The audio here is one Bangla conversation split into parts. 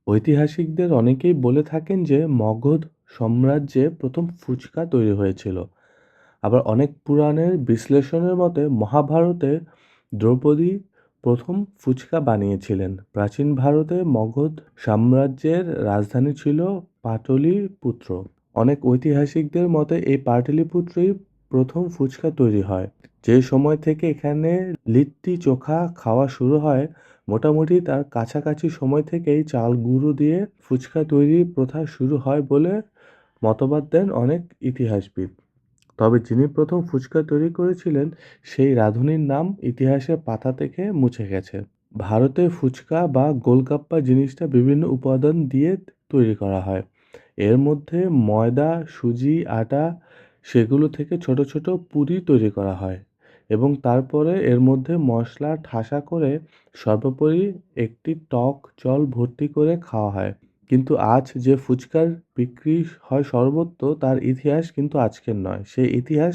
ঐতিহাসিকদের অনেকেই বলে থাকেন যে মগধ সাম্রাজ্যে প্রথম ফুচকা তৈরি হয়েছিল। আবার অনেক পুরাণের বিশ্লেষণের মতে মহাভারতে দ্রৌপদী প্রথম ফুচকা বানিয়েছিলেন। প্রাচীন ভারতে মগধ সাম্রাজ্যের রাজধানী ছিল পাটলিপুত্র। অনেক ঐতিহাসিকদের মতে এই পাটলিপুত্রই প্রথম ফুচকা তৈরি হয়। যে সময় থেকে এখানে লিট্টি চোখা খাওয়া শুরু হয়, মোটামুটি তার কাছাকাছি সময় থেকেই চাল গুঁড়ো দিয়ে ফুচকা তৈরির প্রথা শুরু হয় বলে মতবাদ দেন অনেক ইতিহাসবিদ। তবে যিনি প্রথম ফুচকা তৈরি করেছিলেন সেই রাঁধুনির নাম ইতিহাসের পাতা থেকে মুছে গেছে। ভারতে ফুচকা বা গোলগাপ্পা জিনিসটা বিভিন্ন উপাদান দিয়ে তৈরি করা হয়। এর মধ্যে ময়দা, সুজি, আটা সেগুলো থেকে ছোট ছোট পুরি তৈরি করা হয় এবং তারপরে এর মধ্যে মশলা ঠাসা করে সর্বোপরি একটি টক জল ভর্তি করে খাওয়া হয়। কিন্তু আজ যে ফুচকার বিক্রি হয় সর্বত্র তার ইতিহাস কিন্তু আজকের নয়। সেই ইতিহাস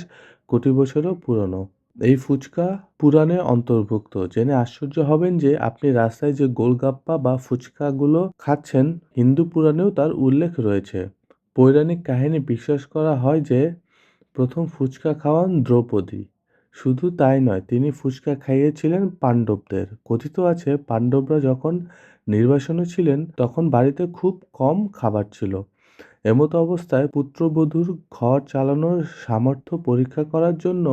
কোটি বছরও পুরনো। এই ফুচকা পুরাণে অন্তর্ভুক্ত। জেনে আশ্চর্য হবেন যে আপনি রাস্তায় যে গোলগাপ্পা বা ফুচকাগুলো খাচ্ছেন, হিন্দু পুরাণেও তার উল্লেখ রয়েছে। পৌরাণিক কাহিনী বিশ্বাস করা হয় যে প্রথম ফুচকা খাওয়ান দ্রৌপদী। শুধু তাই নয়, তিনি ফুচকা খাইয়েছিলেন পাণ্ডবদের। কথিত আছে পাণ্ডবরা যখন নির্বাসনে ছিলেন তখন বাড়িতে খুব কম খাবার ছিল। এমতো অবস্থায় পুত্রবধূর ঘর চালানোর সামর্থ্য পরীক্ষা করার জন্য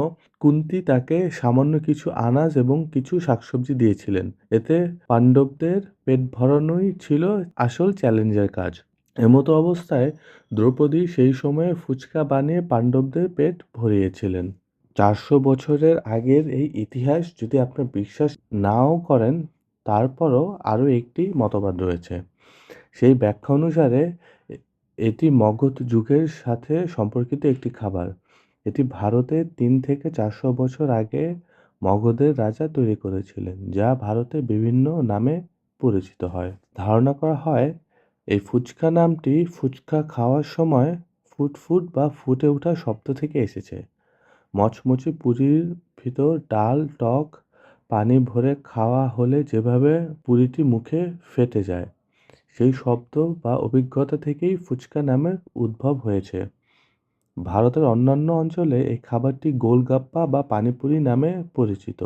কুন্তী তাকে সামান্য কিছু আনাজ এবং কিছু শাকসবজি দিয়েছিলেন। এতে পাণ্ডবদের পেট ভরানোই ছিল আসল চ্যালেঞ্জের কাজ। এমতো অবস্থায় দ্রৌপদী সেই সময়ে ফুচকা বানিয়ে পাণ্ডবদের পেট ভরিয়েছিলেন। 400 বছরের আগের এই ইতিহাস যদি আপনি বিশ্বাস নাও করেন, তারপরও আরও একটি মতবাদ রয়েছে। সেই ব্যাখ্যা অনুসারে এ এটি মগধ যুগের সাথে সম্পর্কিত একটি খাবার। এটি ভারতে ৩ থেকে ৪০০ বছর আগে মগধের রাজা তৈরি করেছিলেন, যা ভারতে বিভিন্ন নামে পরিচিত হয়। ধারণা করা হয় এই ফুচকা নামটি ফুচকা খাওয়ার সময় ফুট বা ফুটে ওঠা শব্দ থেকে এসেছে। মচমচে পুরীর ভিতর ডাল, টক পানি ভরে খাওয়া হলে যেভাবে পুরিটি মুখে ফেটে যায়, সেই শব্দ বা অভিজ্ঞতা থেকেই ফুচকা নামের উদ্ভব হয়েছে। ভারতের অন্যান্য অঞ্চলে এই খাবারটি গোলগাপ্পা বা পানিপুরি নামে পরিচিত।